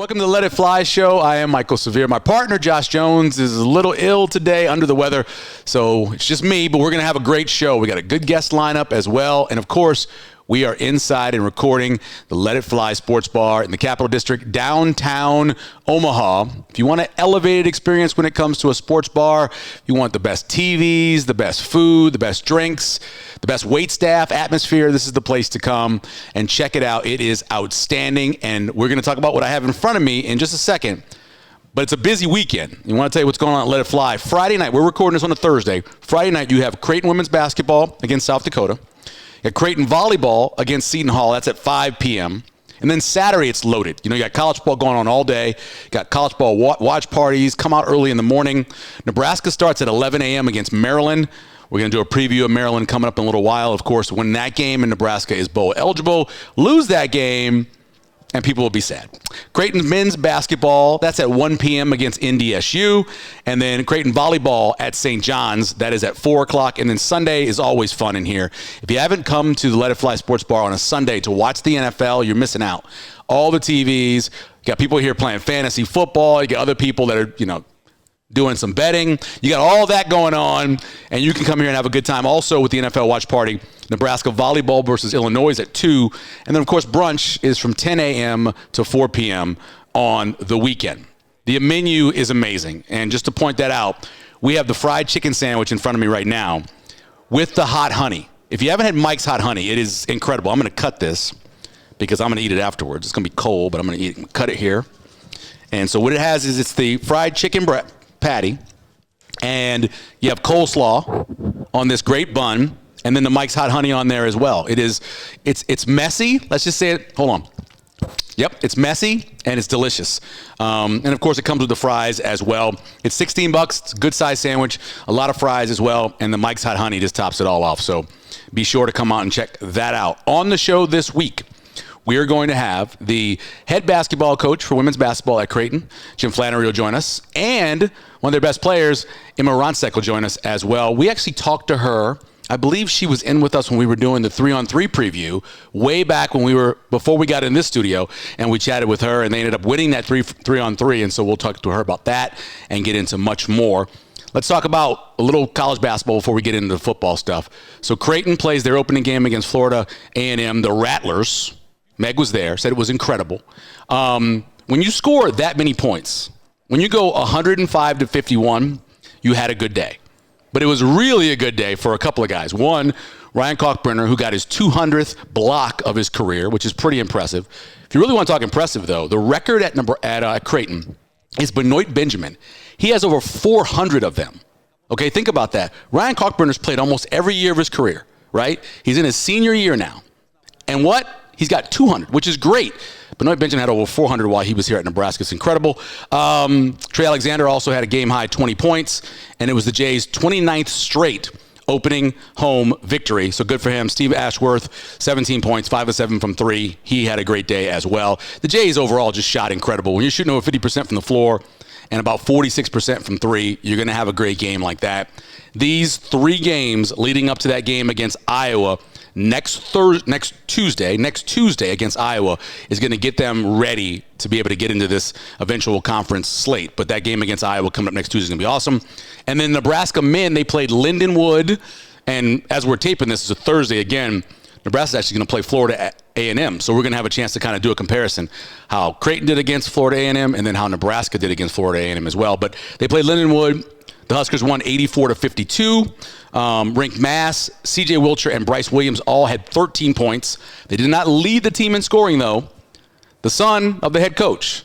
Welcome to the Let It Fly show. I am Michael Severe. My partner, Josh Jones, is a little ill today, under the weather, so it's just me, but we're going to have a great show. We got a good guest lineup as well, and of course, we are inside and recording the Let It Fly Sports Bar in the Capital District, downtown Omaha. If you want an elevated experience when it comes to a sports bar, you want the best TVs, the best food, the best drinks, the best wait staff, atmosphere, this is the place to come and check it out. It is outstanding, and we're going to talk about what I have in front of me in just a second. But it's a busy weekend. You want to tell you what's going on at Let It Fly. Friday night, we're recording this on a Thursday. Friday night, you have Creighton women's basketball against South Dakota. You got Creighton volleyball against Seton Hall. That's at 5 p.m. And then Saturday, it's loaded. You got college ball going on all day. You got college ball watch parties. Come out early in the morning. Nebraska starts at 11 a.m. against Maryland. We're going to do a preview of Maryland coming up in a little while. Of course, win that game, and Nebraska is bowl eligible. Lose that game, and people will be sad. Creighton men's basketball, that's at 1 p.m. against NDSU. And then Creighton volleyball at St. John's, that is at 4 o'clock. And then Sunday is always fun in here. If you haven't come to the Let It Fly Sports Bar on a Sunday to watch the NFL, you're missing out. All the TVs, you got people here playing fantasy football. You got other people that are, doing some betting. You got all that going on, and you can come here and have a good time. Also with the NFL watch party, Nebraska volleyball versus Illinois at 2. And then, of course, brunch is from 10 a.m. to 4 p.m. on the weekend. The menu is amazing. And just to point that out, we have the fried chicken sandwich in front of me right now with the hot honey. If you haven't had Mike's hot honey, it is incredible. I'm going to cut this because I'm going to eat it afterwards. It's going to be cold, but I'm going to cut it here. And so what it has is it's the fried chicken patty, and you have coleslaw on this great bun, and then the Mike's Hot Honey on there as well. It's messy. Let's just say it. Hold on. Yep, it's messy, and it's delicious. And, of course, it comes with the fries as well. It's $16. It's a good-sized sandwich, a lot of fries as well, and the Mike's Hot Honey just tops it all off. So be sure to come out and check that out. On the show this week, we are going to have the head basketball coach for women's basketball at Creighton, Jim Flanery, will join us, and one of their best players, Emma Ronsiek, will join us as well. We actually talked to her. I believe she was in with us when we were doing the 3-on-3 preview way back before we got in this studio, and we chatted with her, and they ended up winning that 3-on-3, and so we'll talk to her about that and get into much more. Let's talk about a little college basketball before we get into the football stuff. So Creighton plays their opening game against Florida A&M, the Rattlers. Meg was there, said it was incredible. When you score that many points, when you go 105 to 51, you had a good day. But it was really a good day for a couple of guys. One, Ryan Kalkbrenner, who got his 200th block of his career, which is pretty impressive. If you really want to talk impressive, though, the record at Creighton is Benoit Benjamin. He has over 400 of them. Okay, think about that. Ryan Kalkbrenner's played almost every year of his career, right? He's in his senior year now. And what? He's got 200, which is great. Benoit Benjamin had over 400 while he was here at Nebraska. It's incredible. Trey Alexander also had a game-high 20 points, and it was the Jays' 29th straight opening home victory. So good for him. Steve Ashworth, 17 points, 5 of 7 from 3. He had a great day as well. The Jays overall just shot incredible. When you're shooting over 50% from the floor and about 46% from 3, you're going to have a great game like that. These 3 games leading up to that game against Iowa next Tuesday against Iowa is going to get them ready to be able to get into this eventual conference slate. But that game against Iowa coming up next Tuesday is going to be awesome. And then Nebraska men, they played Lindenwood. And as we're taping this, it's a Thursday again. Nebraska's actually going to play Florida A&M. So we're going to have a chance to kind of do a comparison, how Creighton did against Florida A&M and then how Nebraska did against Florida A&M as well. But they played Lindenwood. The Huskers won 84-52. Ranked Mass, C.J. Wilcher, and Bryce Williams all had 13 points. They did not lead the team in scoring, though. The son of the head coach,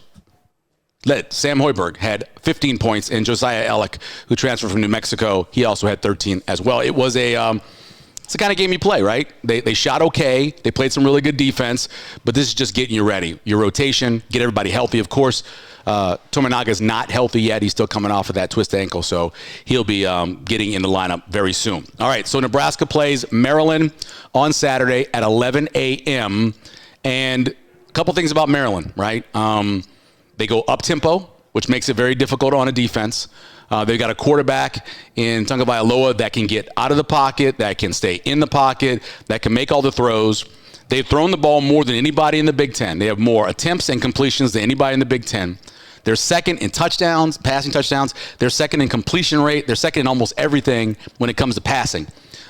Sam Hoiberg, had 15 points, and Josiah Ellick, who transferred from New Mexico, he also had 13 as well. It was it's the kind of game you play, right? They shot okay. They played some really good defense, but this is just getting you ready. Your rotation, get everybody healthy. Of course, Tominaga's not healthy yet. He's still coming off of that twist ankle, so he'll be getting in the lineup very soon. All right, so Nebraska plays Maryland on Saturday at 11 a.m. And a couple things about Maryland, right? They go up-tempo, which makes it very difficult on a defense. They've got a quarterback in Tagovailoa that can get out of the pocket, that can stay in the pocket, that can make all the throws. They've thrown the ball more than anybody in the Big Ten. They have more attempts and completions than anybody in the Big Ten. They're second in touchdowns, passing touchdowns. They're second in completion rate. They're second in almost everything when it comes to passing.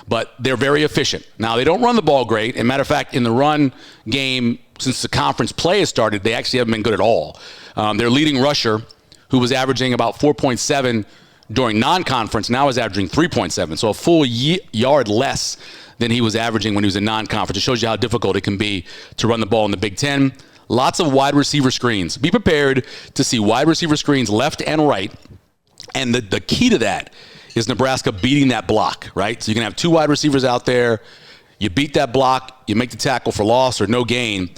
But they're very efficient. Now, they don't run the ball great. As a matter of fact, in the run game, since the conference play has started, they actually haven't been good at all. Their leading rusher, who was averaging about 4.7 during non-conference, now is averaging 3.7. So a full yard less than he was averaging when he was in non-conference. It shows you how difficult it can be to run the ball in the Big Ten. Lots of wide receiver screens. Be prepared to see wide receiver screens left and right. And the key to that is Nebraska beating that block, right? So you can have two wide receivers out there. You beat that block. You make the tackle for loss or no gain.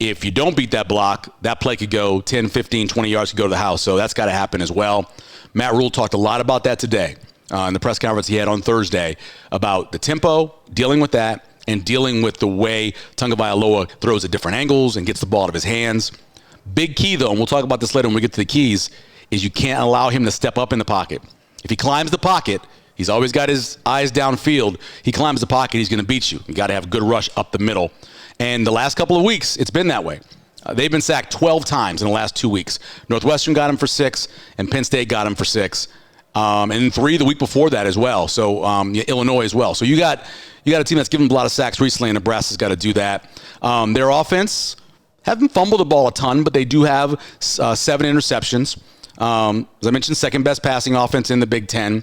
If you don't beat that block, that play could go 10, 15, 20 yards, could go to the house. So that's got to happen as well. Matt Rule talked a lot about that today in the press conference he had on Thursday about the tempo, dealing with that, and dealing with the way Tagovailoa throws at different angles and gets the ball out of his hands. Big key, though, and we'll talk about this later when we get to the keys, is you can't allow him to step up in the pocket. If he climbs the pocket, he's always got his eyes downfield. He climbs the pocket, he's going to beat you. You got to have a good rush up the middle. And the last couple of weeks, it's been that way. They've been sacked 12 times in the last 2 weeks. Northwestern got him for 6, and Penn State got him for 6. And 3 the week before that as well. So Illinois as well. So you got a team that's given a lot of sacks recently, and Nebraska's got to do that. Their offense haven't fumbled the ball a ton, but they do have 7 interceptions. As I mentioned, second best passing offense in the Big Ten.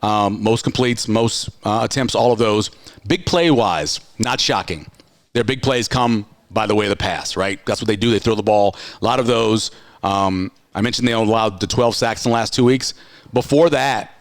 Most completes, most attempts, all of those. Big play-wise, not shocking. Their big plays come by the way of the pass, right? That's what they do. They throw the ball. A lot of those. I mentioned they allowed the 12 sacks in the last 2 weeks. Before that,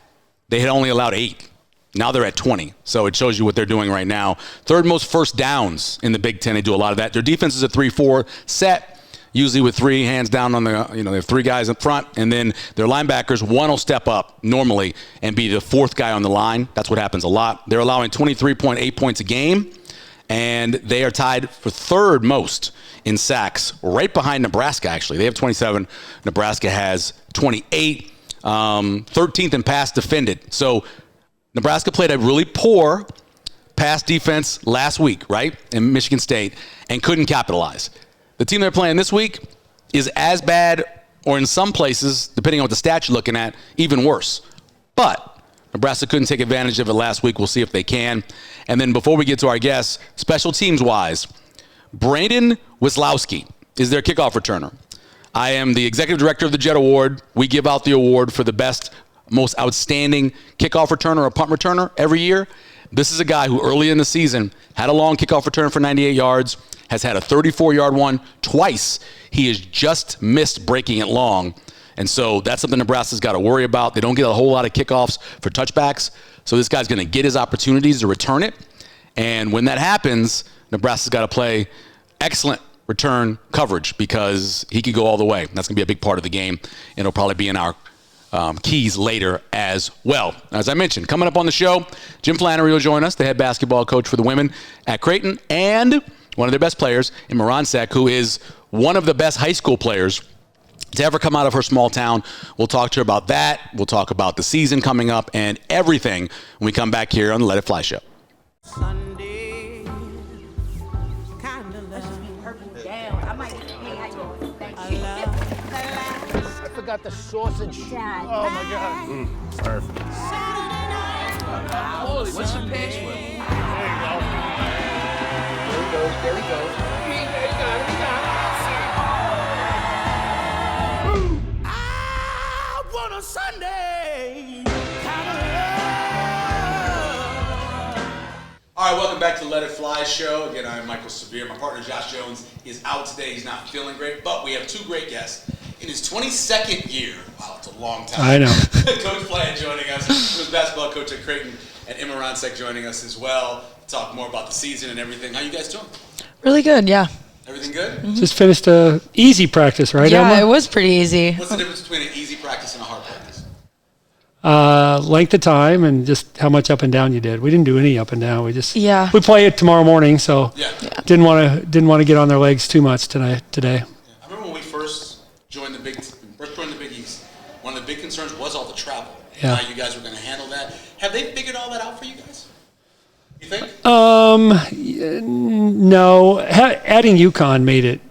they had only allowed 8. Now they're at 20. So it shows you what they're doing right now. Third most first downs in the Big Ten. They do a lot of that. Their defense is a 3-4 set, usually with 3 hands down on the, they have 3 guys up front, and then their linebackers, one will step up normally and be the 4th guy on the line. That's what happens a lot. They're allowing 23.8 points a game, and they are tied for 3rd most in sacks, right behind Nebraska, actually. They have 27. Nebraska has 28. 13th in pass defended. So Nebraska played a really poor pass defense last week, right, in Michigan State, and couldn't capitalize. The team they're playing this week is as bad, or in some places, depending on what the stats you're looking at, even worse. But Nebraska couldn't take advantage of it last week. We'll see if they can. And then before we get to our guests, special teams-wise, Braden Wislowski is their kickoff returner. I am the executive director of the Jet Award. We give out the award for the best, most outstanding kickoff returner or punt returner every year. This is a guy who early in the season had a long kickoff return for 98 yards, has had a 34-yard one twice. He has just missed breaking it long. And so that's something Nebraska's got to worry about. They don't get a whole lot of kickoffs for touchbacks. So this guy's going to get his opportunities to return it. And when that happens, Nebraska's got to play excellent return coverage because he could go all the way. That's going to be a big part of the game, and it'll probably be in our keys later as well. As I mentioned, coming up on the show, Jim Flanery will join us, the head basketball coach for the women at Creighton, and one of their best players, Emma Ronsiek, who is one of the best high school players to ever come out of her small town. We'll talk to her about that. We'll talk about the season coming up and everything when we come back here on the Let It Fly show. Sunday, kind of love. Purple down. I might. Hey, how you doing? Thank you. I forgot the sausage. Dad. Oh my God. Perfect. Holy, what's the pitch with? There you go. There he goes. There he goes. He got it. He got it. I want a Sunday. Kind of love. All right, welcome back to the Let It Fly show. Again, I'm Michael Severe. My partner, Josh Jones, is out today. He's not feeling great, but we have 2 great guests. In his 22nd year, wow, it's a long time. I know. Coach Flan joining us, who was basketball coach at Creighton, and Emma Ronsiek joining us as well to talk more about the season and everything. How you guys doing? Really good, yeah. Everything good? Mm-hmm. Just finished a easy practice, right, Yeah, Emma? it was pretty easy. What's the difference between an easy practice and a hard practice? Length of time and just how much up and down you did. We didn't do any up and down. We just Yeah. We play it tomorrow morning, so Yeah. didn't want to get on their legs too much today. I remember when we first joined the Big East. One of the big concerns was all the travel. Yeah. How you guys were going to handle that. Have they figured all that out for you guys? You think? No. Adding UConn made it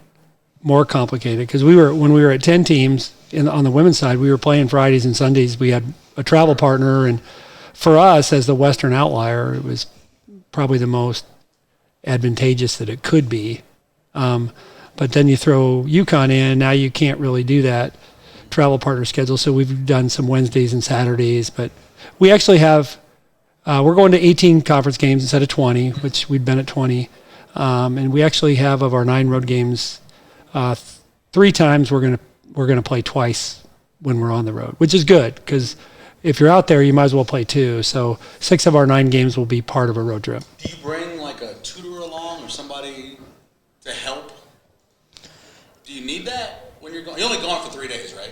more complicated because when we were at 10 teams on the women's side, we were playing Fridays and Sundays. We had a travel partner, and for us as the Western outlier, it was probably the most advantageous that it could be. But then you throw UConn in, now you can't really do that travel partner schedule. So we've done some Wednesdays and Saturdays, but we actually have, we're going to 18 conference games instead of 20, which we'd been at 20. And we actually have, of our 9 road games, 3 times we're going to play twice when we're on the road, which is good because if you're out there, you might as well play 2. So 6 of our 9 games will be part of a road trip. Do you bring like a tutor along or somebody to help? Do you need that when you're going? You're only gone for 3 days, right?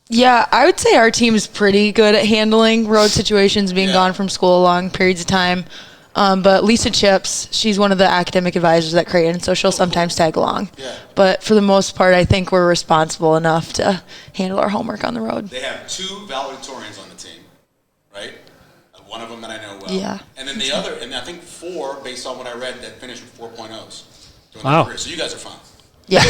Yeah, I would say our team's pretty good at handling road situations, being gone from school long periods of time. But Lisa Chips, she's one of the academic advisors at Creighton, so she'll sometimes tag along. Yeah. But for the most part, I think we're responsible enough to handle our homework on the road. They have 2 valedictorians on the team, right? One of them that I know well. Yeah. And then the other, and I think 4, based on what I read, that finished with 4.0s. Wow. So you guys are fine. Yeah.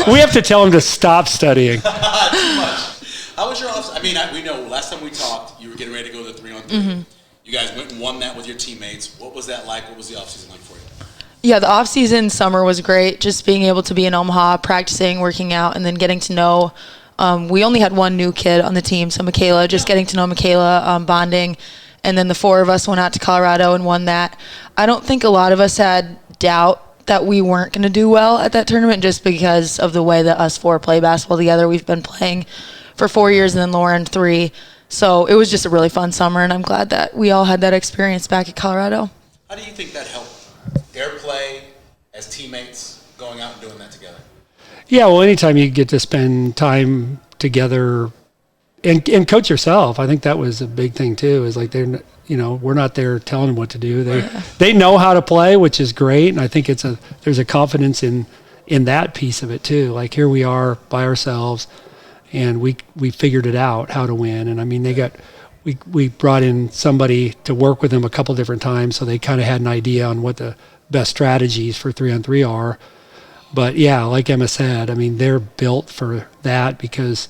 We have to tell them to stop studying. Too much. How was your off? I mean, we know last time we talked, you were getting ready to go to the 3-on-3. Mm-hmm. You guys went and won that with your teammates. What was that like? What was the offseason like for you? Yeah, the off-season summer was great. Just being able to be in Omaha, practicing, working out, and then getting to know. We only had 1 new kid on the team, so Michaela, just getting to know Michaela, bonding. And then the 4 of us went out to Colorado and won that. I don't think a lot of us had doubt that we weren't going to do well at that tournament just because of the way that us 4 play basketball together. We've been playing for 4 years and then Lauren 3. So it was just a really fun summer, and I'm glad that we all had that experience back at Colorado. How do you think that helped? Their play as teammates, going out and doing that together? Yeah, well, anytime you get to spend time together and coach yourself, I think that was a big thing too. Is like we're not there telling them what to do. They know how to play, which is great, and I think there's a confidence in that piece of it too. Like here we are by ourselves, and we figured it out how to win. And I mean we brought in somebody to work with them a couple different times, so they kind of had an idea on what the best strategies for 3-on-3 are. But yeah, like Emma said, I mean they're built for that because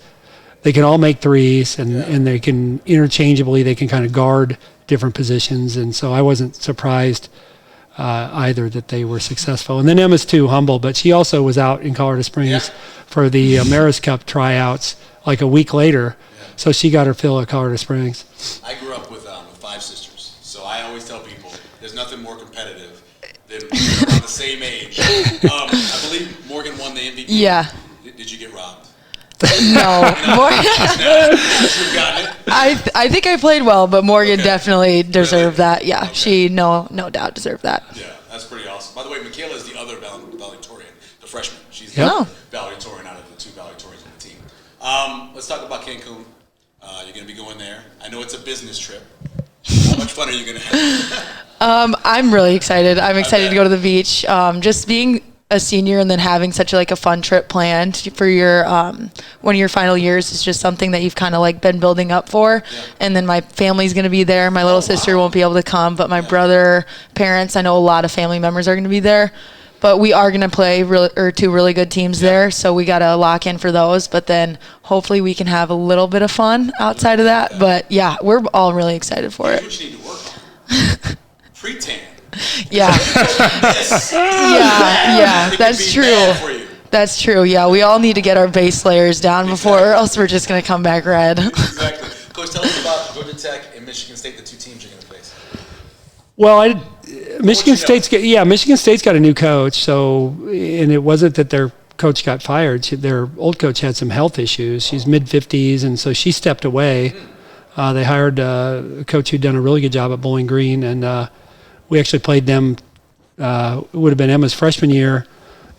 they can all make threes, and they can interchangeably, they can kind of guard different positions. And so I wasn't surprised either that they were successful. And then Emma's too humble, but she also was out in Colorado Springs for the Maris Cup tryouts like a week later. Yeah. So she got her fill at Colorado Springs. I grew up with 5 sisters, so I always tell people there's nothing more competitive than around the same age. I believe Morgan won the MVP. Yeah. Did you get robbed? No. I think I played well, but Morgan definitely deserved that. Yeah, she no doubt deserved that. Yeah, that's pretty awesome. By the way, Michaela is the other valedictorian, the freshman. She's the valedictorian out of the 2 valedictorians on the team. Let's talk about Cancun. You're going to be going there. I know it's a business trip. How much fun are you going to have? I'm really excited. I'm excited to go to the beach. Just being a senior and then having such a fun trip planned for your one of your final years is just something that you've kind of been building up for. And then my family's going to be there. My little sister won't be able to come, but my brother, parents, I know a lot of family members are going to be there. But we are going to play 2 really good teams there, so we got to lock in for those. But then hopefully we can have a little bit of fun outside of that. But yeah, we're all really excited for it. What you need to work on. Pre-tan. Yeah. Yeah, that's true. That's true. Yeah, we all need to get our base layers down before, or else we're just going to come back red. Exactly. Coach, tell us about Georgia Tech and Michigan State, the 2 teams you're going to face. Well, Michigan State's got a new coach, so and it wasn't that their coach got fired. Their old coach had some health issues. She's mid-50s, and so she stepped away. They hired a coach who'd done a really good job at Bowling Green, and we actually played them. It would have been Emma's freshman year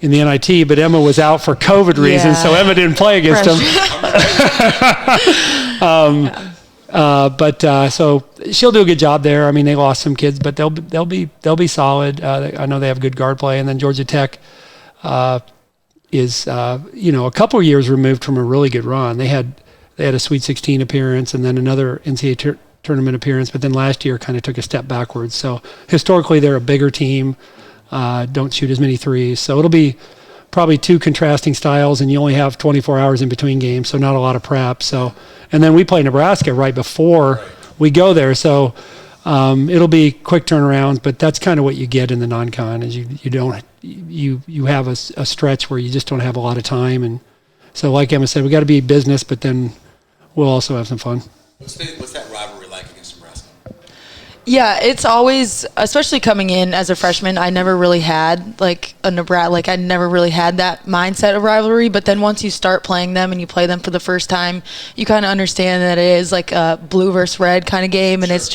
in the NIT, but Emma was out for COVID reasons, so Emma didn't play against them. So she'll do a good job there. I mean, they lost some kids, but they'll be solid. I know they have good guard play, and then Georgia Tech is a couple of years removed from a really good run. They had a Sweet 16 appearance, and then another NCAA tournament appearance, but then last year kind of took a step backwards. So historically, they're a bigger team, don't shoot as many threes. So it'll be probably two contrasting styles, and you only have 24 hours in between games, so not a lot of prep. So, and then we play Nebraska right before we go there. So it'll be quick turnarounds, but that's kind of what you get in the non-con is you have a stretch where you just don't have a lot of time. And so like Emma said, we got to be business, but then we'll also have some fun. What's that rivalry like against Nebraska? Yeah, it's always, especially coming in as a freshman, I never really had like a Nebraska, like I never really had that mindset of rivalry. But then once you start playing them and you play them for the first time, you kind of understand that it is like a blue versus red kind of game. And it's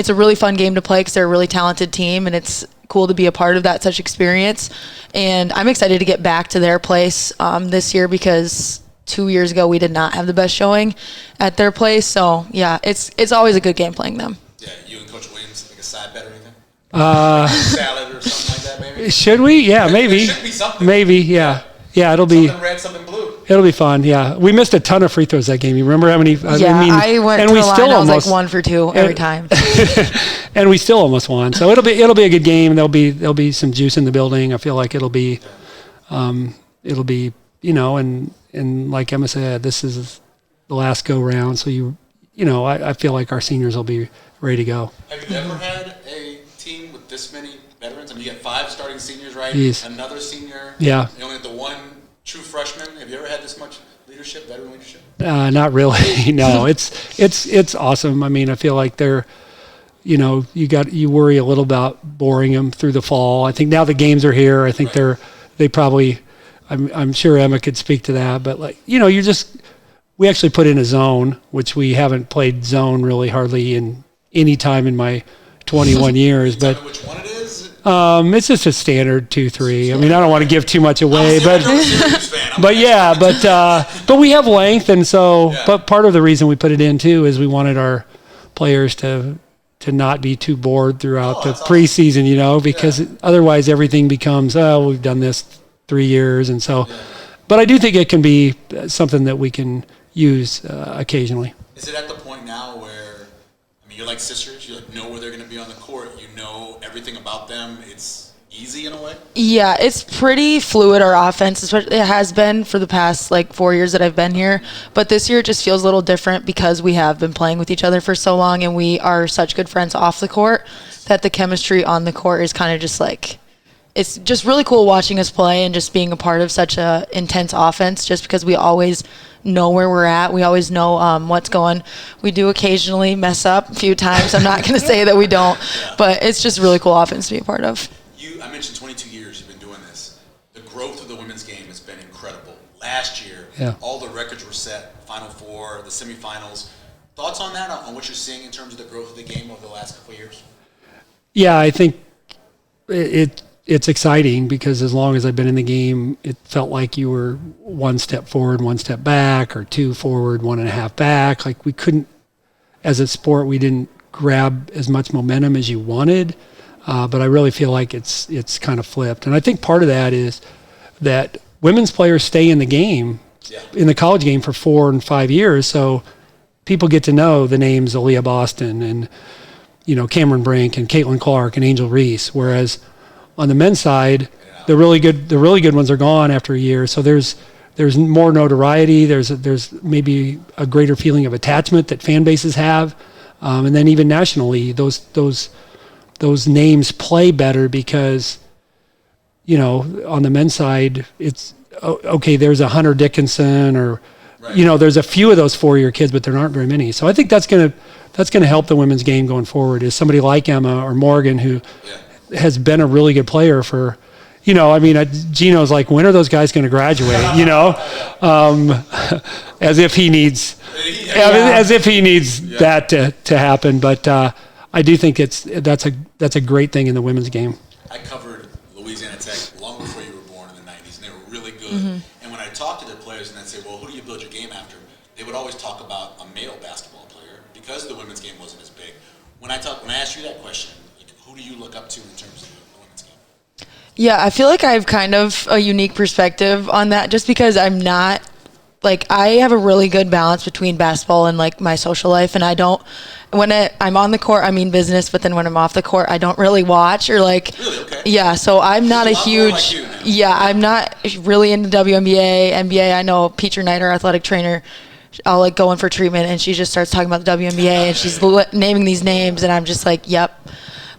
a really fun game to play because they're a really talented team, and it's cool to be a part of such experience. And I'm excited to get back to their place this year because 2 years ago we did not have the best showing at their place. So yeah, it's always a good game playing them. Yeah, you and Coach Williams, like a side bet or anything? Like salad or something like that, maybe? Should we? Yeah, maybe. There should be something. Maybe, yeah. Yeah, it'll be. Something red, something blue. It'll be fun, yeah. We missed a ton of free throws that game. You remember how many? I went to the line. I was like 1 for 2 every time. And we still almost won. So it'll be a good game. There'll be some juice in the building. I feel like it'll be, and like Emma said, this is the last go round. So I feel like our seniors will be ready to go. Have you ever had a team with this many veterans? I mean, you got 5 starting seniors, right? Jeez. Another senior. Yeah. You only have the one true freshman. Have you ever had this much veteran leadership? Not really. No, it's awesome. I mean, I feel like they're, you worry a little about boring them through the fall. I think now the games are here. I think they probably, I'm sure Emma could speak to that, but we actually put in a zone, which we haven't played zone really hardly in any time in my 21 years. But which one it is? It's just a standard 2-3. I mean, I don't want to give too much away, but we have length, and so. Yeah. But part of the reason we put it in too is we wanted our players to not be too bored throughout the preseason, because otherwise everything becomes we've done this 3 years, and so. Yeah. But I do think it can be something that we can use occasionally. Is it at the point now where, you're like sisters, you know where they're going to be on the court, you know everything about them, it's easy in a way? Yeah, it's pretty fluid, our offense. It has been for the past 4 years that I've been here, but this year it just feels a little different because we have been playing with each other for so long and we are such good friends off the court that the chemistry on the court is kind of just it's just really cool watching us play and just being a part of such a intense offense just because we always know where we're at. We always know what's going. We do occasionally mess up a few times. I'm not going to say that we don't, but it's just really cool offense to be a part of. I mentioned 22 years you've been doing this. The growth of the women's game has been incredible. Last year, all the records were set, Final Four, the semifinals. Thoughts on that, on what you're seeing in terms of the growth of the game over the last couple of years? Yeah, I think it's exciting because as long as I've been in the game, it felt like you were 1 step forward, 1 step back, or 2 forward, 1.5 back. Like we couldn't, as a sport, we didn't grab as much momentum as you wanted. But I really feel like it's kind of flipped. And I think part of that is that women's players stay in the game, in the college game for 4 and 5 years. So people get to know the names Aaliyah Boston and, Cameron Brink and Caitlin Clark and Angel Reese. Whereas on the men's side, the really good ones are gone after a year. So there's more notoriety. There's maybe a greater feeling of attachment that fan bases have, and then even nationally, those names play better because, on the men's side, it's okay. There's a Hunter Dickinson, or there's a few of those 4-year kids, but there aren't very many. So I think that's gonna help the women's game going forward. Is somebody like Emma or Morgan who has been a really good player for, Gino's like, when are those guys going to graduate? As if he needs, that to happen. But I do think that's a great thing in the women's game. I covered Louisiana Tech long before you were born in the 90s, and they were really good. Mm-hmm. And when I talked to their players and I'd say, well, who do you build your game after? They would always talk about a male basketball player because the women's game wasn't as big. When I asked you that question, who do you look up to in terms of the women's game? Yeah, I feel like I have kind of a unique perspective on that just because I'm not like I have a really good balance between basketball and like my social life, and I don't when I'm on the court I mean business, but then when I'm off the court I don't really watch or like Really? Okay. yeah, so I'm not a There's a lot more huge like you now. yeah, I'm not really into WNBA, NBA. I know Peter Knight, our athletic trainer, I'll like go in for treatment and she just starts talking about the WNBA and she's naming these names and I'm just like, yep.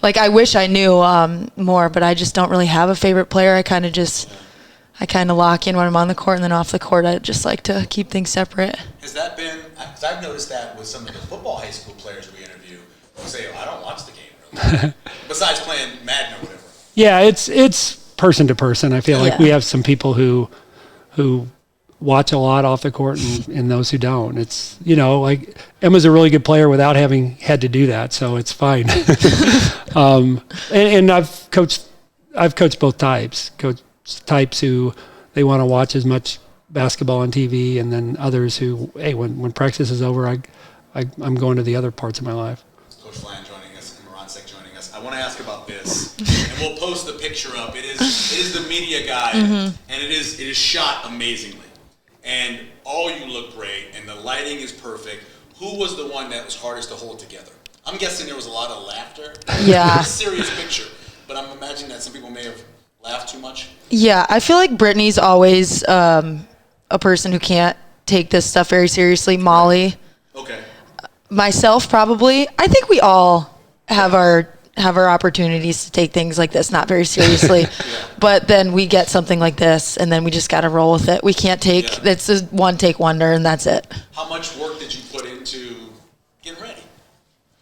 Like I wish I knew more, but I just don't really have a favorite player. I kind of lock in when I'm on the court, and then off the court I just like to keep things separate. Has that been, because I've noticed that with some of the football high school players we interview, who say, I don't watch the game really. Besides playing Madden or whatever. Yeah, it's person to person. I feel like Yeah. we have some people who watch a lot off the court and those who don't. It's, like Emma's a really good player without having had to do that, so it's fine. And I've coached both types. Coached types who they want to watch as much basketball on TV, and then others who, hey, when practice is over, I'm going to the other parts of my life. Coach Flan joining us, Emma Ronsiek joining us. I want to ask about this, and we'll post the picture up. It is the media guide, and it is shot amazingly. And all you look great, and the lighting is perfect. Who was the one that was hardest to hold together? I'm guessing there was a lot of laughter. Yeah. It's a serious picture, but I'm imagining that some people may have laughed too much. Yeah, I feel like Brittany's always a person who can't take this stuff very seriously. Molly, Okay. myself, probably. I think we all have our opportunities to take things like this not very seriously, but then we get something like this, and then we just got to roll with it. We can't take it's a one take wonder, and that's it. How much work did you put into getting ready?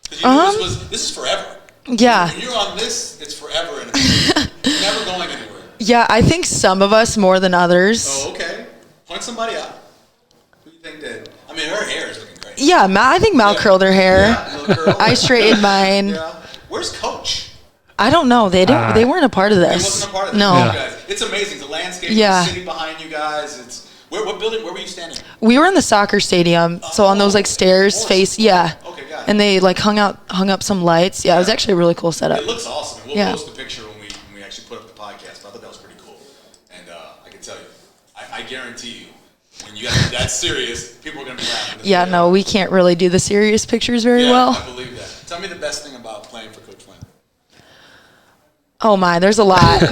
Because you knew this is forever. Yeah. When you're on this, it's forever, and it's never going anywhere. Yeah, I think some of us more than others. Oh, okay. Point somebody out. Who do you think did? I mean, her hair is looking great. Yeah, I think Mal curled her hair. Yeah, little curl. I straightened mine. Yeah. Where's Coach? I don't know. They didn't. They weren't a part of He this. wasn't a part of this. No. You guys. It's amazing. The landscape, Yeah. the city behind you guys. It's what building? Where were you standing? We were in the soccer stadium, so on those like stairs, awesome. yeah. Okay, got it. And they like hung up some lights. Yeah, it was actually a really cool setup. It looks awesome. And we'll Yeah. post the picture when we actually put up the podcast. But I thought that was pretty cool. And I can tell you, I guarantee you, when you guys are that serious, people are going to be laughing. Yeah, no, we can't really do the serious pictures very well. I believe that. Tell me the best thing about playing for Coach Flynn. Oh my, there's a lot.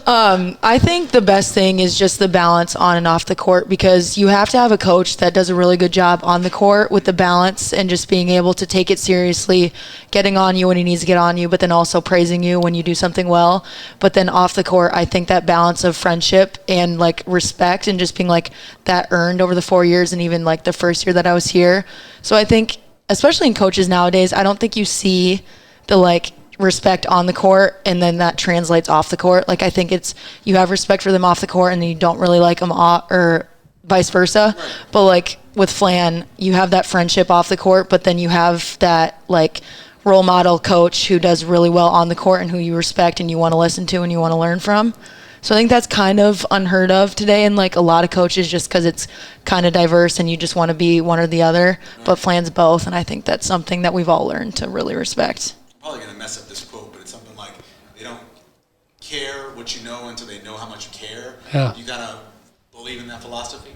I think the best thing is just the balance on and off the court, because you have to have a coach that does a really good job on the court with the balance and just being able to take it seriously, getting on you when he needs to get on you, but then also praising you when you do something well. But then off the court, I think that balance of friendship and like respect and just being like that earned over the 4 years and even like the first year that I was here. So I think, especially in coaches nowadays, I don't think you see the like respect on the court and then that translates off the court. Like I think it's you have respect for them off the court and then you don't really like them off, or vice versa. Right. But like with Flan, you have that friendship off the court, but then you have that like role model coach who does really well on the court and who you respect and you want to listen to and you want to learn from. So I think that's kind of unheard of today in like a lot of coaches, just because it's kind of diverse and you just want to be one or the other. Right. But Flan's both, and I think that's something that we've all learned to really respect. Probably going to mess up this quote, but it's something like, they don't care what you know until they know how much you care. Yeah. You kind of believe in that philosophy?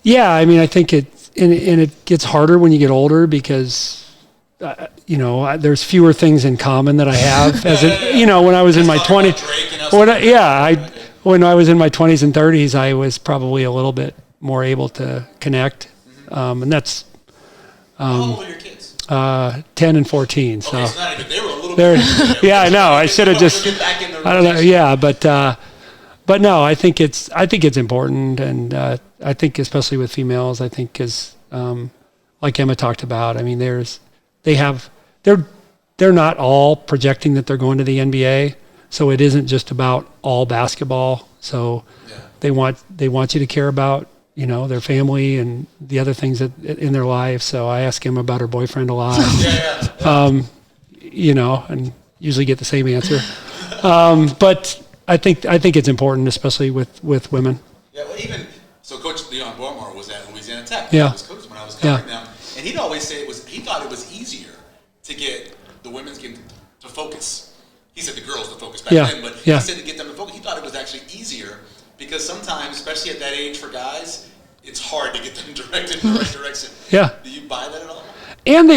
Yeah, I mean, I think it gets harder when you get older because, there's fewer things in common that I have when I was in my 20s. When I was in my 20s and 30s, I was probably a little bit more able to connect, and that's. How old are your kids? 10 and 14. So, okay, so not even, they were a little bit. Yeah, I know. I should have just. I don't know. Yeah, but no, I think it's important, and I think especially with females, I think is like Emma talked about. I mean, they're not all projecting that they're going to the NBA, so it isn't just about all basketball. So they want you to care about their family and the other things that in their life. So I ask Emma about her boyfriend a lot. And usually get the same answer. But I think it's important, especially with women. Yeah, well, even so, Coach Leon Bormar was at Louisiana Tech. Yeah. I was coaching when I was covering them, and he'd always say he thought it was easier to get the women's game to focus. He said the girls to focus back then, but he said to get them to focus. He thought it was actually easier because sometimes, especially at that age for guys, it's hard to get them directed in the right direction. Yeah. Do you buy that at all? And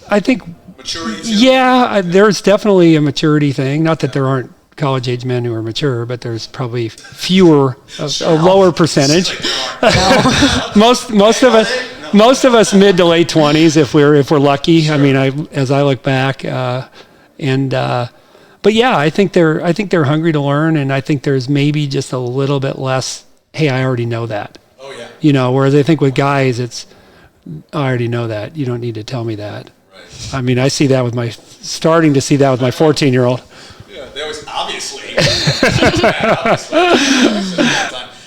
I think, Maturity? there's definitely a maturity thing. Not that there aren't college-age men who are mature, but there's probably fewer, a lower percentage. Most of us mid to late 20s if we're lucky. Sure. I mean, as I look back, but yeah, I think they're hungry to learn, and I think there's maybe just a little bit less. Hey, I already know that. Oh yeah. Whereas I think with guys, it's I already know that. You don't need to tell me that. Right. I mean, I see that starting to see that with my 14-year-old. Yeah, they always obviously. I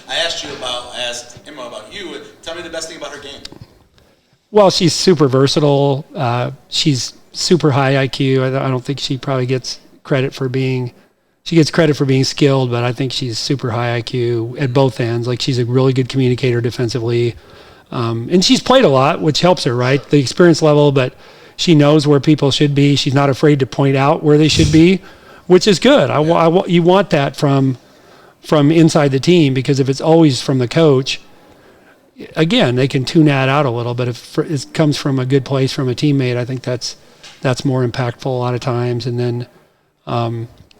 asked Emma about you. Tell me the best thing about her game. Well, she's super versatile. She's super high IQ. I don't think she probably gets credit for being. She gets credit for being skilled, but I think she's super high IQ at both ends. Like, she's a really good communicator defensively, and she's played a lot, which helps her, right? The experience level, but she knows where people should be. She's not afraid to point out where they should be, which is good. You want that from inside the team, because if it's always from the coach, again, they can tune that out a little. But if it comes from a good place from a teammate, I think that's more impactful a lot of times. And then,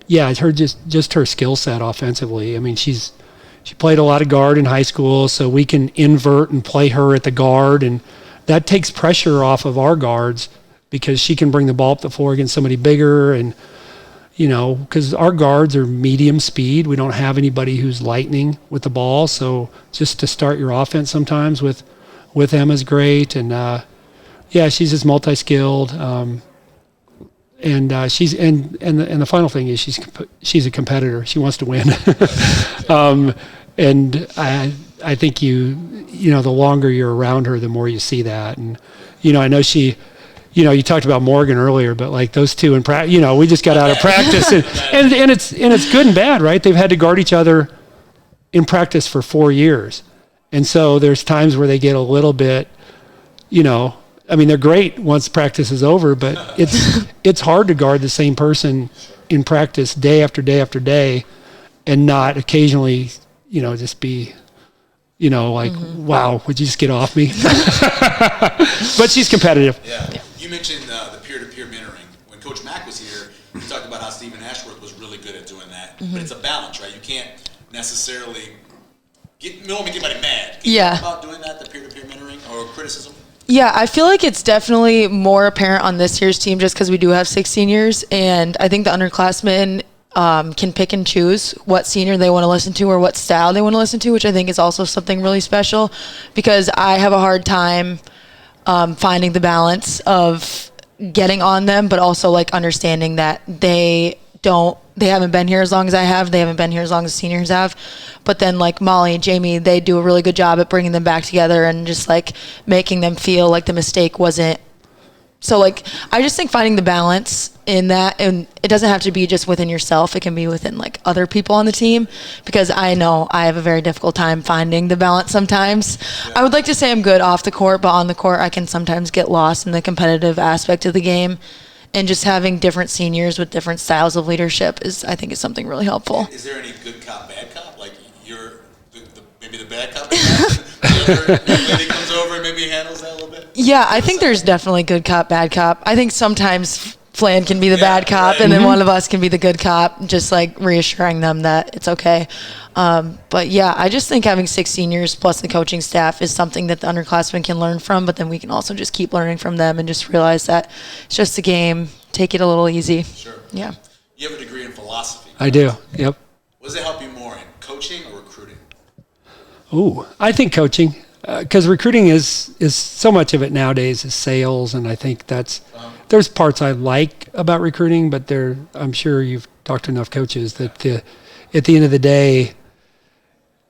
it's her just her skill set offensively. I mean, she played a lot of guard in high school, so we can invert and play her at the guard, and that takes pressure off of our guards because she can bring the ball up the floor against somebody bigger. And because our guards are medium speed. We don't have anybody who's lightning with the ball. So just to start your offense sometimes with Emma's great. And, she's just multi-skilled. And the final thing is she's a competitor. She wants to win. And I think the longer you're around her, the more you see that. And, I know she, you talked about Morgan earlier, but like those two in practice, we just got out of practice, and it's good and bad, right? They've had to guard each other in practice for 4 years, and so there's times where they get a little bit, they're great once practice is over, but it's hard to guard the same person in practice day after day after day, and not occasionally, just be. Wow, would you just get off me? But she's competitive. Yeah. You mentioned the peer-to-peer mentoring. When Coach Mack was here, he talked about how Stephen Ashworth was really good at doing that. But it's a balance, right? You can't necessarily don't make anybody mad. Can you talk about doing that, the peer-to-peer mentoring or criticism? Yeah, I feel like it's definitely more apparent on this year's team just because we do have 6 seniors, and I think the underclassmen can pick and choose what senior they want to listen to or what style they want to listen to, which I think is also something really special, because I have a hard time finding the balance of getting on them, but also like understanding that they haven't been here as long as I have. They haven't been here as long as seniors have. But then like Molly and Jamie, they do a really good job at bringing them back together and just like making them feel like the mistake wasn't. So like, I just think finding the balance in that, and it doesn't have to be just within yourself. It can be within like other people on the team, because I know I have a very difficult time finding the balance sometimes. I would like to say I'm good off the court, but on the court, I can sometimes get lost in the competitive aspect of the game. And just having different seniors with different styles of leadership I think is something really helpful. Is there any good cop, bad cop? Like you're maybe the bad cop? The lady comes over and maybe handles that a little bit? Yeah, I think there's definitely good cop, bad cop. I think sometimes Flan can be the bad cop, and then one of us can be the good cop, just like reassuring them that it's okay. But yeah, I just think having 6 seniors plus the coaching staff is something that the underclassmen can learn from, but then we can also just keep learning from them and just realize that it's just a game. Take it a little easy. Sure. Yeah. You have a degree in philosophy. I do. Yep. What does it help you more, in coaching or recruiting? Ooh, I think coaching, because recruiting is so much of it nowadays is sales, and I think there's parts I like about recruiting, but I'm sure you've talked to enough coaches that at the end of the day,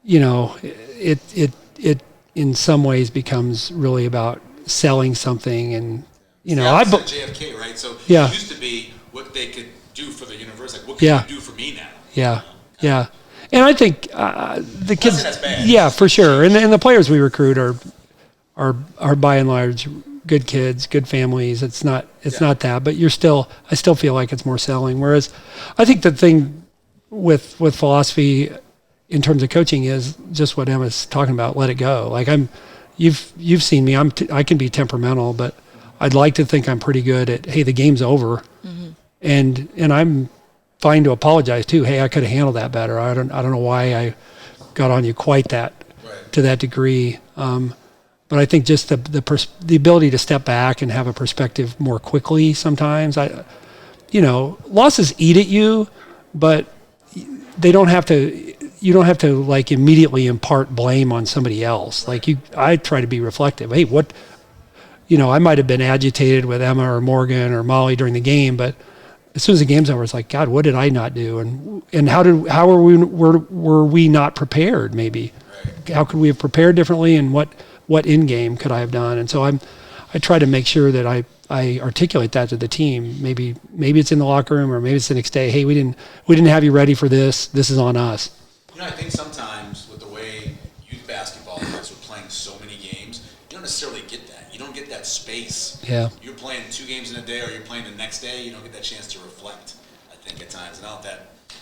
it in some ways becomes really about selling something, and JFK, right? So it used to be what they could do for the university. Like, what can you do for me now? Yeah. And I think the kids, that's bad. Yeah, for sure. And the players we recruit are by and large good kids, good families. It's not that, but I still feel like it's more selling. Whereas I think the thing with philosophy in terms of coaching is just what Emma's talking about. Let it go. Like you've seen me. I can be temperamental, but I'd like to think I'm pretty good at, hey, the game's over, and I'm fine to apologize too. Hey, I could have handled that better. I don't know why I got on you quite to that degree. But I think just the ability to step back and have a perspective more quickly sometimes. Losses eat at you, but they don't have to. You don't have to like immediately impart blame on somebody else. Like I try to be reflective. Hey, what? I might have been agitated with Emma or Morgan or Molly during the game, but as soon as the game's over, it's like, God, what did I not do? And how were we not prepared? Maybe how could we have prepared differently? And what in game could I have done? And so I try to make sure that I articulate that to the team. Maybe it's in the locker room, or maybe it's the next day. Hey, we didn't have you ready for this. This is on us. I think sometimes with the way youth basketball is, with playing so many games, you don't necessarily get that. You don't get that space. Yeah. You're playing 2 games in a day, or you're playing the next day. You don't get that chance to reflect, I think, at times. And I don't know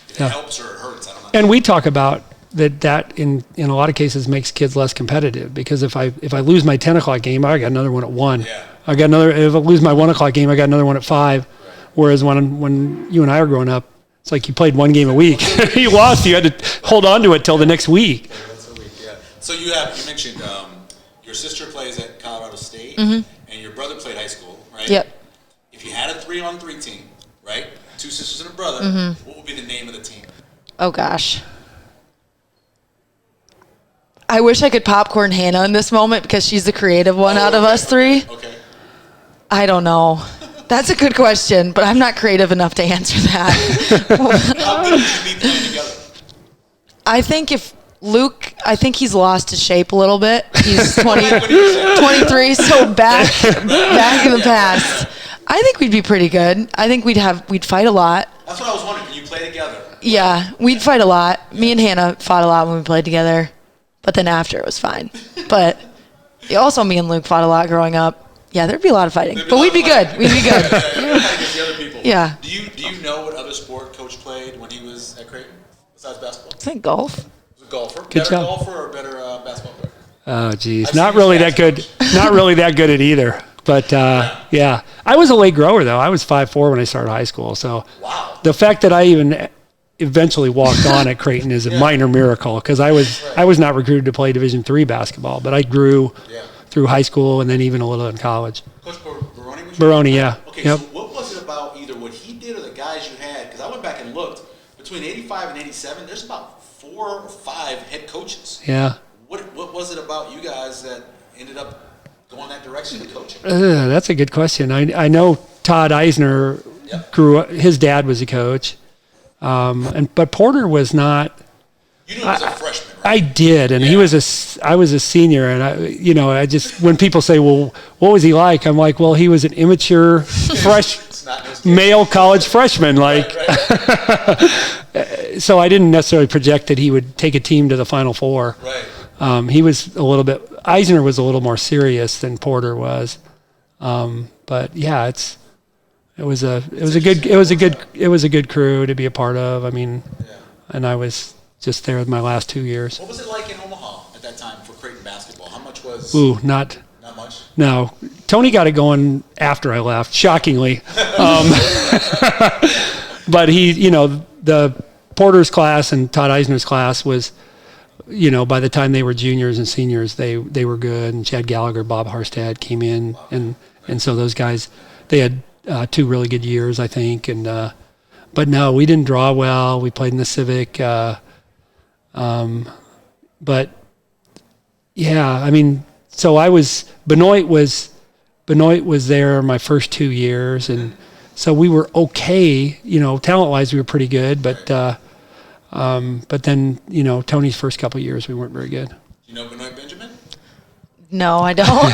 if that helps or it hurts. I don't know. And we talk about that in a lot of cases makes kids less competitive, because if I lose my 10 o'clock game, I got another one at 1. Yeah. If I lose my 1 o'clock game, I got another one at 5. Right. Whereas when you and I were growing up, it's like you played one game a week. You lost, you had to hold on to it till the next week. Yeah. So you mentioned your sister plays at Colorado State, and your brother played high school, right? Yep. If you had a 3-on-3 team, right? 2 sisters and a brother, what would be the name of the team? Oh, gosh. I wish I could popcorn Hannah in this moment, because she's the creative one out of us 3. Okay. I don't know. That's a good question, but I'm not creative enough to answer that. How good would you be playing together? I think he's lost his shape a little bit. He's 23, so back in the past. I think we'd be pretty good. I think we'd fight a lot. That's what I was wondering. Can you play together? Yeah, we'd fight a lot. Me and Hannah fought a lot when we played together, but then after it was fine. But also me and Luke fought a lot growing up. Yeah, there'd be a lot of fighting, but we'd be good. We'd be good. The other people. Yeah. Do you know what other sport Coach played when he was at Creighton besides basketball? I think golf. Was a golfer. Good better job. Golfer or better basketball player? Oh, geez, I've not seen really his that good. Not really that good at either. But yeah, I was a late grower though. I was 5'4" when I started high school. So Wow. the fact that I even eventually walked on at Creighton is a minor miracle, because I was not recruited to play Division III basketball, but I grew through high school and then even a little in college. Coach Baroni was Baroni, yeah. Okay, Yep. so what was it about either what he did or the guys you had? Because I went back and looked. Between 85 and 87, there's about 4 or 5 head coaches. Yeah. What was it about you guys that ended up going that direction in coaching? That's a good question. I know Todd Eisner grew up, his dad was a coach. But Porter was not. You knew he was a freshman, right? I did, and I was a senior, and I just, when people say, well, what was he like? I'm like, well, he was an immature male college freshman, like. Right. So I didn't necessarily project that he would take a team to the Final Four. Right. He was Eisner was a little more serious than Porter was, but yeah, it was a good crew to be a part of. I mean, and I was just there with my last 2 years. What was it like in Omaha at that time for Creighton basketball? How much was? Not much. No, Tony got it going after I left, shockingly. But the Porter's class and Todd Eisner's class was, by the time they were juniors and seniors, they were good. And Chad Gallagher, Bob Harstad came in, and so those guys, they had 2 really good years, I think. And but no, we didn't draw well. We played in the Civic. But yeah, I mean, so Benoit was there my first 2 years, and so we were okay, talent-wise we were pretty good, but then, Tony's first couple of years we weren't very good. Do you know Benoit Benjamin? No, I don't.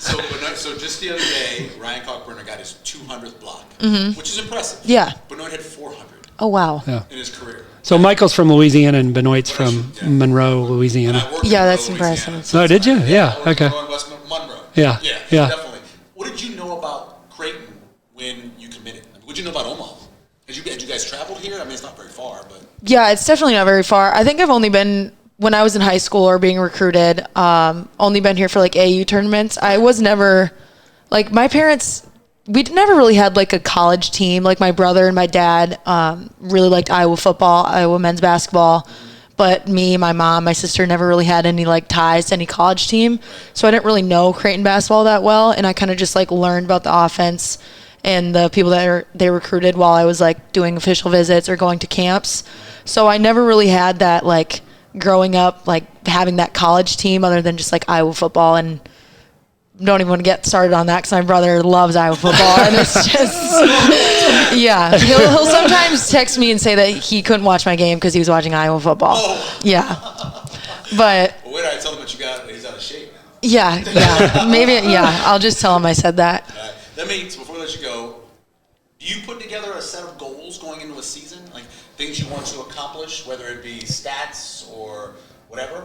So just the other day, Ryan Cockburner got his 200th block, which is impressive. Yeah. Benoit had 400 Oh, wow. in his career. So Michael's from Louisiana and Benoit's from Monroe, Louisiana. Yeah, that's impressive. Oh, did you? Yeah, okay. West Monroe. Yeah. Definitely. What did you know about Creighton when you committed? What did you know about Omaha? Had you guys traveled here? I mean, it's not very far, but. Yeah, it's definitely not very far. I think I've only been, when I was in high school or being recruited, only been here for like AU tournaments. I was never, like my parents, we never really had like a college team. Like my brother and my dad really liked Iowa football, Iowa men's basketball. But me, my mom, my sister never really had any like ties to any college team. So I didn't really know Creighton basketball that well. And I kind of just like learned about the offense and the people that they recruited while I was like doing official visits or going to camps. So I never really had that like growing up, like having that college team other than just like Iowa football. And don't even want to get started on that because my brother loves Iowa football. And it's just, yeah. He'll sometimes text me and say that he couldn't watch my game because he was watching Iowa football. Oh. Yeah. But. Well, wait, I tell him that he's out of shape now. Yeah. Maybe, yeah. I'll just tell him I said that. So before we let you go, do you put together a set of goals going into a season? Like things you want to accomplish, whether it be stats or whatever?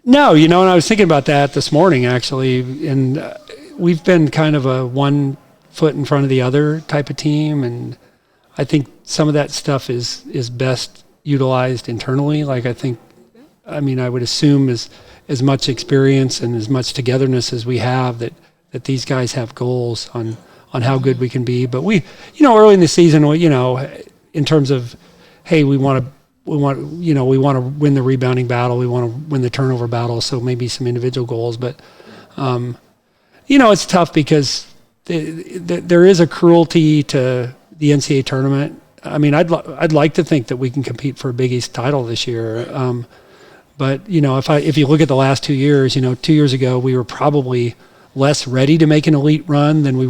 No, and I was thinking about that this morning, actually, and we've been kind of a one foot in front of the other type of team, and I think some of that stuff is best utilized internally. Like I would assume as much experience and as much togetherness as we have that these guys have goals on how good we can be. But we, early in the season, in terms of, hey, we want to win the rebounding battle. We want to win the turnover battle. So maybe some individual goals, but it's tough because there is a cruelty to the NCAA tournament. I mean, I'd like to think that we can compete for a Big East title this year. But if you look at the last 2 years, 2 years ago we were probably less ready to make an Elite Eight run than we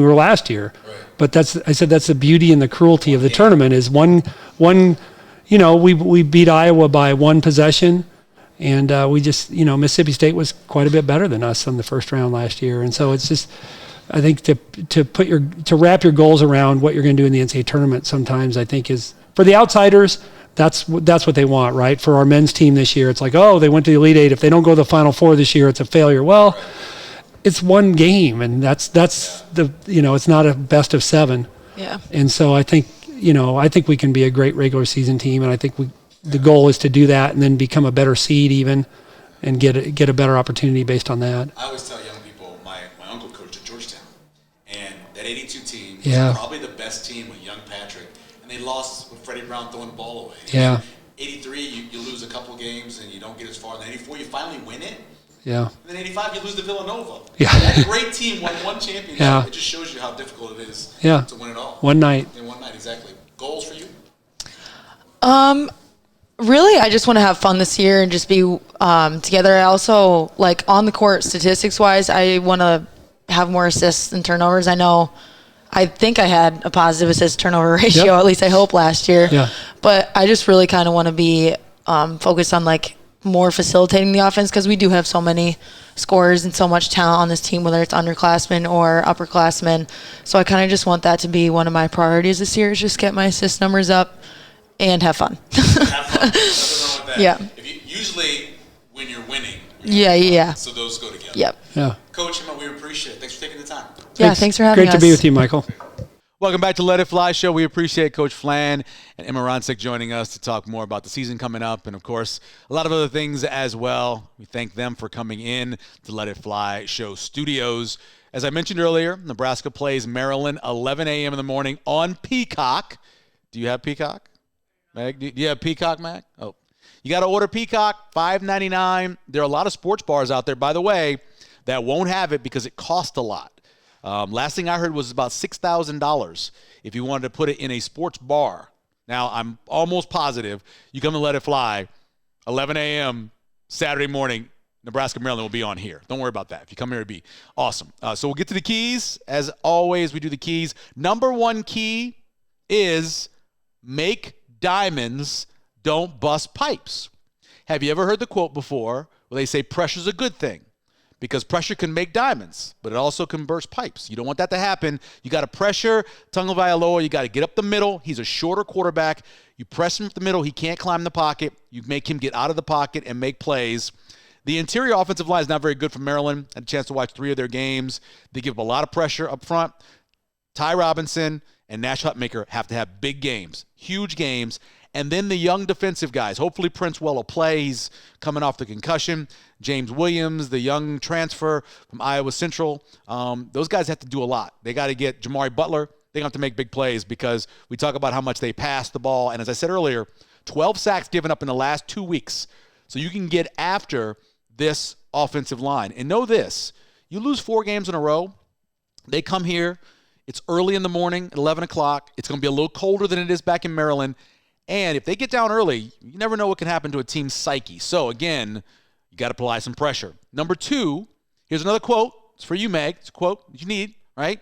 were last year. Right. But that's the beauty and the cruelty of the tournament is one. We beat Iowa by one possession, and we just Mississippi State was quite a bit better than us in the first round last year, and so it's just I think to wrap your goals around what you're going to do in the NCAA tournament sometimes I think is for the outsiders. That's what they want, right? For our men's team this year, it's like, oh, they went to the Elite Eight. If they don't go to the Final Four this year, it's a failure. Well, it's one game, and that's the it's not a best of 7. Yeah. And so I think we can be a great regular season team, and I think the goal is to do that and then become a better seed even, and get a better opportunity based on that. I always tell young people, my uncle coached at Georgetown, and that '82 team was probably the best team with young Patrick, and they lost with Freddie Brown throwing the ball away. Yeah. '83, you lose a couple games and you don't get as far. Then '84, you finally win it. Yeah. And then '85, you lose to Villanova. Yeah. That great team won one championship. Yeah. It just shows you how difficult it is to win it all. One night. In one night, exactly. Goals for you? Really, I just want to have fun this year and just be together. I also, like, on the court, statistics-wise, I want to have more assists and turnovers. I think I had a positive assist-turnover ratio, at least I hope, last year. Yeah. But I just really kind of want to be focused on, like, more facilitating the offense because we do have so many scorers and so much talent on this team, whether it's underclassmen or upperclassmen. So I kind of just want that to be one of my priorities this year is just get my assist numbers up and have fun. Have fun. Nothing wrong with that. Yeah. Usually when you're winning. Yeah. So those go together. Yep. Yeah. Coach, Emma, we appreciate it. Thanks for taking the time. Yeah, thanks for having us. Great to be with you, Michael. Welcome back to Let It Fly Show. We appreciate Coach Flan and Emma Ronsiek joining us to talk more about the season coming up and, of course, a lot of other things as well. We thank them for coming in to Let It Fly Show studios. As I mentioned earlier, Nebraska plays Maryland 11 a.m. in the morning on Peacock. Do you have Peacock? Meg, do you have Peacock, Mac? Oh, you got to order Peacock, $5.99. There are a lot of sports bars out there, by the way, that won't have it because it costs a lot. Last thing I heard was about $6,000 if you wanted to put it in a sports bar. Now, I'm almost positive you come and Let It Fly, 11 a.m. Saturday morning, Nebraska, Maryland will be on here. Don't worry about that. If you come here, it'll be awesome. So we'll get to the keys. As always, we do the keys. Number one key is make diamonds, don't bust pipes. Have you ever heard the quote before where they say pressure's a good thing? Because pressure can make diamonds, but it also can burst pipes. You don't want that to happen. You got to pressure Tagovailoa. You got to get up the middle. He's a shorter quarterback. You press him up the middle. He can't climb the pocket. You make him get out of the pocket and make plays. The interior offensive line is not very good for Maryland. I had a chance to watch 3 of their games. They give up a lot of pressure up front. Ty Robinson and Nash Hutmaker have to have big games, huge games. And then the young defensive guys. Hopefully Prince will play. He's coming off the concussion. James Williams, the young transfer from Iowa Central. Those guys have to do a lot. They got to get Jamari Butler. They have to make big plays because we talk about how much they pass the ball. And as I said earlier, 12 sacks given up in the last 2 weeks. So you can get after this offensive line. And know this, you lose 4 games in a row, they come here, it's early in the morning at 11 o'clock. It's going to be a little colder than it is back in Maryland. And if they get down early, you never know what can happen to a team's psyche. So, again, you got to apply some pressure. Number 2, here's another quote. It's for you, Meg. It's a quote that you need, right?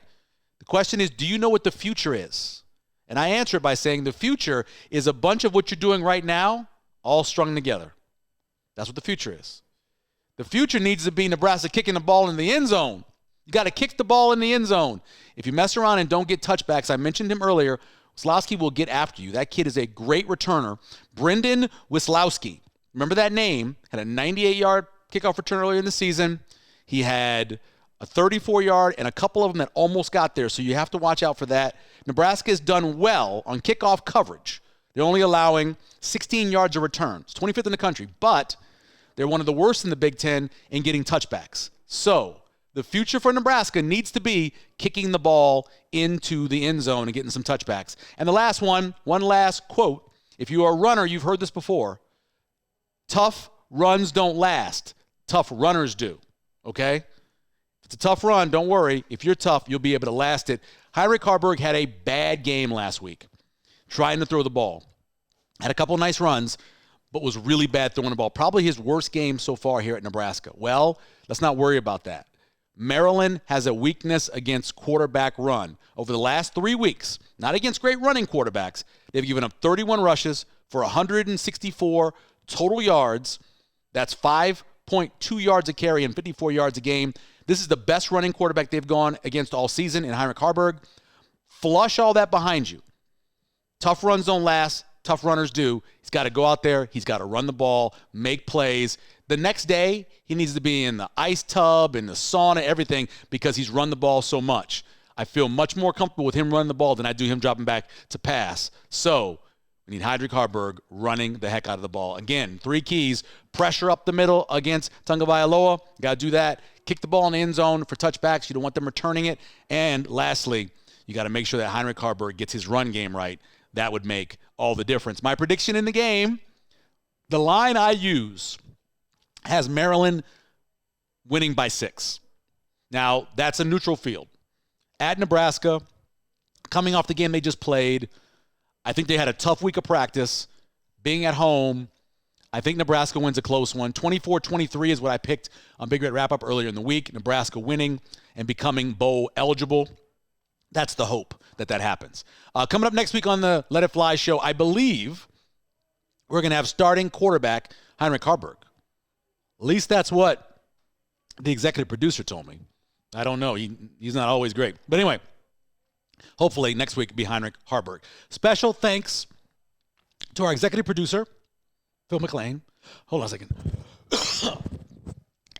The question is, do you know what the future is? And I answer it by saying the future is a bunch of what you're doing right now all strung together. That's what the future is. The future needs to be Nebraska kicking the ball in the end zone. You got to kick the ball in the end zone. If you mess around and don't get touchbacks, I mentioned him earlier, Wisłowski will get after you. That kid is a great returner. Brendan Wisłowski. Remember that name. Had a 98-yard kickoff return earlier in the season. He had a 34-yard and a couple of them that almost got there, so you have to watch out for that. Nebraska has done well on kickoff coverage. They're only allowing 16 yards of returns, 25th in the country, but they're one of the worst in the Big Ten in getting touchbacks. So the future for Nebraska needs to be kicking the ball into the end zone and getting some touchbacks. And the last one last quote. If you are a runner, you've heard this before. Tough runs don't last. Tough runners do. Okay? If it's a tough run, don't worry. If you're tough, you'll be able to last it. Heinrich Harburg had a bad game last week trying to throw the ball. Had a couple nice runs, but was really bad throwing the ball. Probably his worst game so far here at Nebraska. Well, let's not worry about that. Maryland has a weakness against quarterback run. Over the last 3 weeks, not against great running quarterbacks, they've given up 31 rushes for 164 total yards. That's 5.2 yards a carry and 54 yards a game. This is the best running quarterback they've gone against all season in Heinrich Harburg. Flush all that behind you. Tough runs don't last. Tough runners do. He's got to go out there. He's got to run the ball, make plays. The next day, he needs to be in the ice tub, in the sauna, everything, because he's run the ball so much. I feel much more comfortable with him running the ball than I do him dropping back to pass. So we need Heinrich Harburg running the heck out of the ball. Again, 3 keys. Pressure up the middle against Tagovailoa. Got to do that. Kick the ball in the end zone for touchbacks. You don't want them returning it. And lastly, you got to make sure that Heinrich Harburg gets his run game right. That would make all the difference. My prediction in the game, the line I use has Maryland winning by 6. Now, that's a neutral field. At Nebraska, coming off the game they just played, I think they had a tough week of practice. Being at home, I think Nebraska wins a close one. 24-23 is what I picked on Big Red Wrap-Up earlier in the week. Nebraska winning and becoming bowl eligible. That's the hope that happens. Coming up next week on the Let It Fly show, I believe we're going to have starting quarterback Heinrich Harburg. At least that's what the executive producer told me. I don't know. He's not always great. But anyway, hopefully next week will be Heinrich Harburg. Special thanks to our executive producer, Phil McLean. Hold on a second.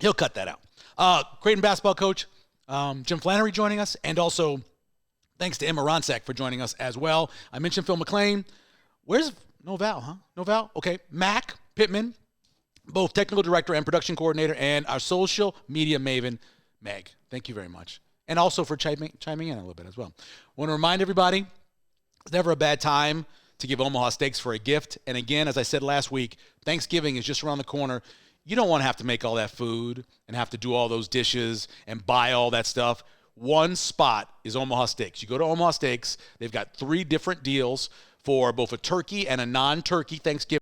He'll cut that out. Creighton basketball coach Jim Flanery joining us, and also thanks to Emma Ronsiek for joining us as well. I mentioned Phil McLean. Where's no Val, huh? No Val? Okay. Mac Pittman, both technical director and production coordinator, and our social media maven, Meg. Thank you very much. And also for chiming in a little bit as well. I want to remind everybody, it's never a bad time to give Omaha Steaks for a gift. And again, as I said last week, Thanksgiving is just around the corner. You don't want to have to make all that food and have to do all those dishes and buy all that stuff. One spot is Omaha Steaks. You go to Omaha Steaks, they've got 3 different deals for both a turkey and a non-turkey Thanksgiving.